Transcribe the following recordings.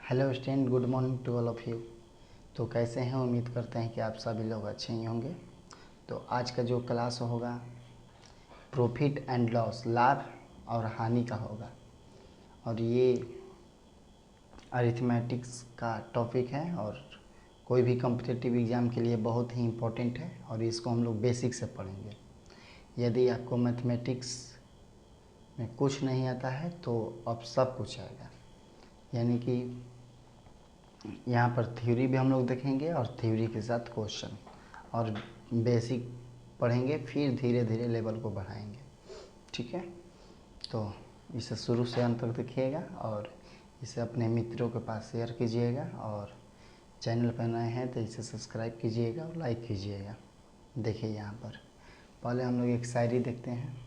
Hello student, good morning to all of you. तो कैसे हैं? उम्मीद करते हैं कि आप सभी लोग अच्छे ही होंगे। तो आज का जो क्लास होगा प्रॉफिट एंड लॉस, लाभ और हानि का होगा, और ये अरिथमेटिक्स का टॉपिक है और कोई भी कॉम्पिटिटिव एग्ज़ाम के लिए बहुत ही इम्पोर्टेंट है और इसको हम लोग बेसिक से पढ़ेंगे। यदि आपको मैथमेटिक्स में कुछ नहीं आता है तो अब सब कुछ आएगा, यानी कि यहाँ पर थ्योरी भी हम लोग देखेंगे और थ्योरी के साथ क्वेश्चन और बेसिक पढ़ेंगे, फिर धीरे धीरे लेवल को बढ़ाएंगे। ठीक है, तो इसे शुरू से अंत तक देखिएगा और इसे अपने मित्रों के पास शेयर कीजिएगा, और चैनल पर नए हैं तो इसे सब्सक्राइब कीजिएगा और लाइक कीजिएगा। देखिए यहाँ पर पहले हम लोग एक शायरी देखते हैं।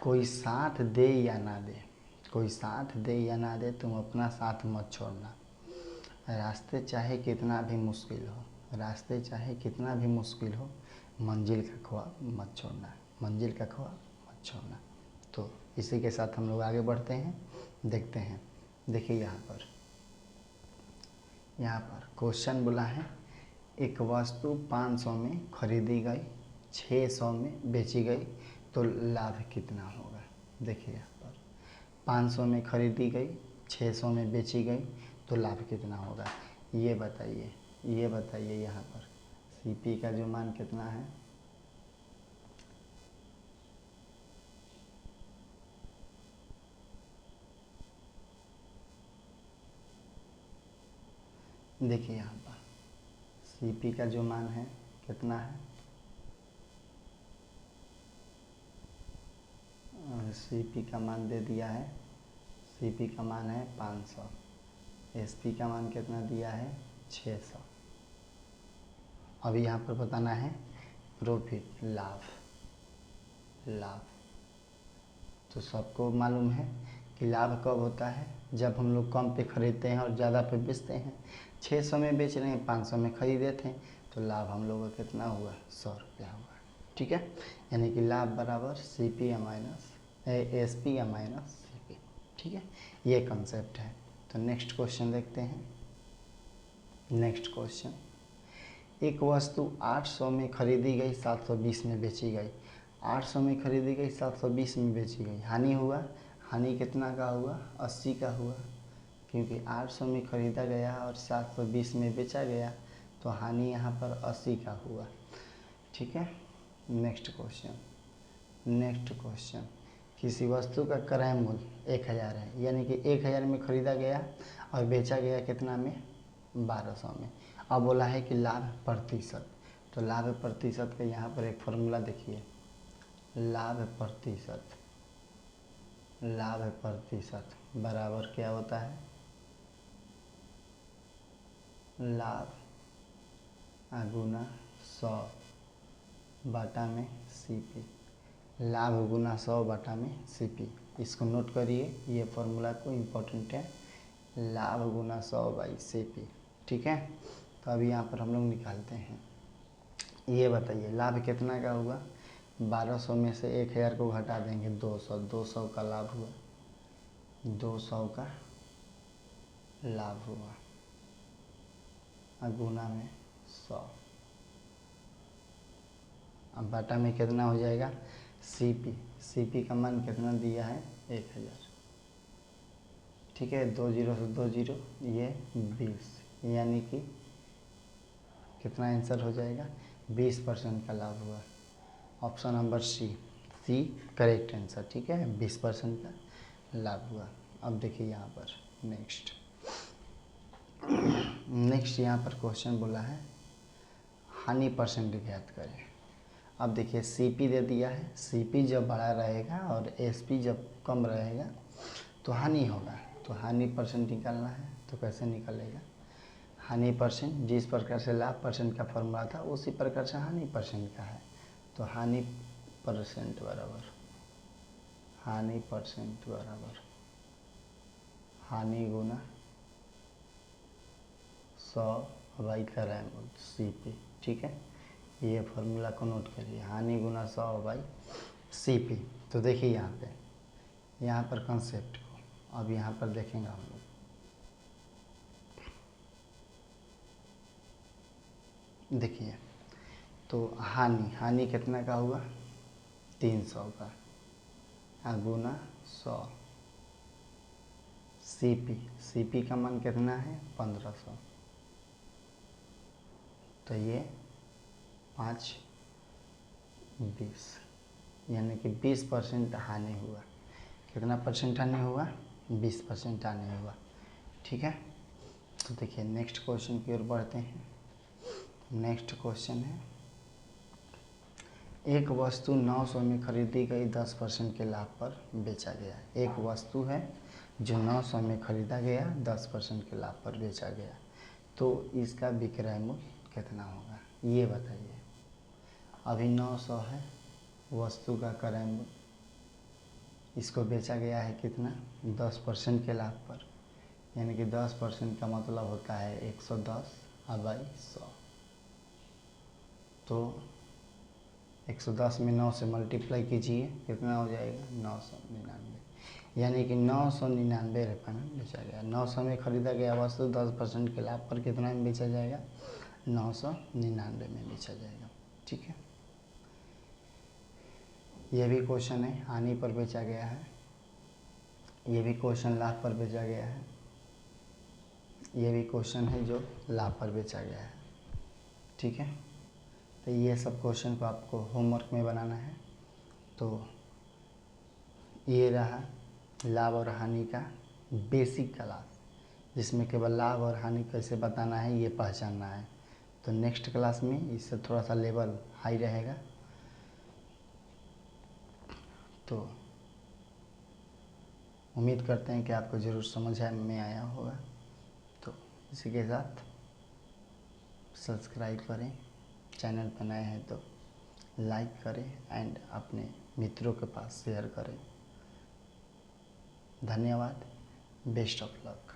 कोई साथ दे या ना दे, कोई साथ दे या ना दे, तुम अपना साथ मत छोड़ना। रास्ते चाहे कितना भी मुश्किल हो, रास्ते चाहे कितना भी मुश्किल हो, मंजिल का ख्वाब मत छोड़ना, मंजिल का ख्वाब मत छोड़ना। तो इसी के साथ हम लोग आगे बढ़ते हैं, देखते हैं। देखिए यहाँ पर क्वेश्चन बोला है, एक वस्तु 500 में खरीदी गई, 600 में बेची गई, तो लाभ कितना होगा? देखिए यहाँ पर 500 में खरीदी गई, 600 में बेची गई, तो लाभ कितना होगा? ये बताइए यहाँ पर सीपी का जो मान कितना है? देखिए यहाँ पर सीपी का जो मान है कितना है? सीपी का मान दे दिया है, सीपी का मान है 500, एसपी का मान कितना दिया है? 600। अब यहाँ पर बताना है प्रॉफिट, लाभ। तो सबको मालूम है कि लाभ कब होता है? जब हम लोग कम पे ख़रीदते हैं और ज़्यादा पे बेचते हैं। 600 में बेच रहे हैं, 500 में ख़रीदे थे, तो लाभ हम लोगों का कितना हुआ? 100 रुपया हुआ। ठीक है, यानी कि लाभ बराबर CP या माइनस SP या माइनस CP। ठीक है, ये कंसेप्ट है। तो नेक्स्ट क्वेश्चन देखते हैं। नेक्स्ट क्वेश्चन, एक वस्तु 800 में खरीदी गई, 720 में बेची गई। 800 में खरीदी गई, 720 में बेची गई, हानि हुआ। हानि कितना का हुआ? 80 का हुआ, क्योंकि 800 में खरीदा गया और 720 में बेचा गया, तो हानि यहाँ पर 80 का हुआ। ठीक है, नेक्स्ट क्वेश्चन, किसी वस्तु का क्रय मूल्य 1000 है, यानी कि 1000 में खरीदा गया और बेचा गया कितना में? 1200 में। अब बोला है कि लाभ प्रतिशत, तो लाभ प्रतिशत का यहाँ पर एक फॉर्मूला देखिए। लाभ प्रतिशत बराबर क्या होता है? लाभ गुना 100 बटा में CP। लाभ गुना 100 बटा में CP, इसको नोट करिए, ये फॉर्मूला को इम्पोर्टेंट है। लाभ गुना 100 बाई CP। ठीक है, तो अभी यहाँ पर हम लोग निकालते हैं। ये बताइए लाभ कितना का हुआ? 1200 में से 1000 को घटा देंगे, 200 का लाभ हुआ, 200 का लाभ हुआ, गुना में 100। अब बटा में कितना हो जाएगा? CP का मान कितना दिया है? 1000। ठीक है, 2 0 से 2 0, ये 20, यानी कि कितना आंसर हो जाएगा? 20% का लाभ हुआ। Option number C correct answer. ठीक है, 20% का लाभ हुआ। अब देखिए यहाँ पर नेक्स्ट यहाँ पर क्वेश्चन बोला है हानि परसेंट ज्ञात करें। अब देखिए CP दे दिया है, CP जब बड़ा रहेगा और SP जब कम रहेगा तो हानि होगा, तो हानि परसेंट निकालना है। तो कैसे निकलेगा? हानि परसेंट, जिस प्रकार से लाभ परसेंट का फॉर्मूला था उसी प्रकार से हानि परसेंट का है। तो हानि परसेंट बराबर हानि गुना 100 बाई क्रय मूल्य CP। ठीक है, ये फॉर्मूला को नोट करिए, हानि गुना 100 बाई CP। तो देखिए यहाँ पर कंसेप्ट को अब यहाँ पर देखेंगे हम लोग। देखिए, तो हानि कितना का हुआ, 300 का, गुना 100। सीपी का मान कितना है, 1500। तो ये 5 20, यानी कि 20% हानि हुआ। कितना परसेंट हानि हुआ, 20% हानि हुआ। ठीक है, तो देखिए नेक्स्ट क्वेश्चन की ओर बढ़ते हैं। नेक्स्ट क्वेश्चन है, एक वस्तु 900 में खरीदी गई 10% के लाभ पर बेचा गया। एक वस्तु है जो 900 में खरीदा गया, 10% के लाभ पर बेचा गया, तो इसका विक्रय मूल्य कितना होगा, ये बताइए। अभी 900 है वस्तु का क्रय मूल्य, इसको बेचा गया है कितना, 10% के लाभ पर, यानी कि 10% का मतलब होता है 110/100। तो 110 में 9 से मल्टीप्लाई कीजिए, कितना हो जाएगा, 999, यानी कि 999 रुपये में बेचा गया। 900 में खरीदा गया वस्तु 10% के लाभ पर कितना में बेचा जाएगा, 999 में बेचा जाएगा। ठीक है, यह भी क्वेश्चन है, हानि पर बेचा गया है। ये भी क्वेश्चन लाभ पर बेचा गया है। ये भी क्वेश्चन है जो लाभ पर बेचा गया है। ठीक है, तो ये सब क्वेश्चन को आपको होमवर्क में बनाना है। तो ये रहा लाभ और हानि का बेसिक क्लास, जिसमें केवल लाभ और हानि कैसे बताना है ये पहचानना है। तो नेक्स्ट क्लास में इससे थोड़ा सा लेवल हाई रहेगा। तो उम्मीद करते हैं कि आपको ज़रूर समझ में आया होगा। तो इसी के साथ सब्सक्राइब करें, चैनल पर नए हैं तो लाइक करें एंड अपने मित्रों के पास शेयर करें। धन्यवाद, बेस्ट ऑफ लक।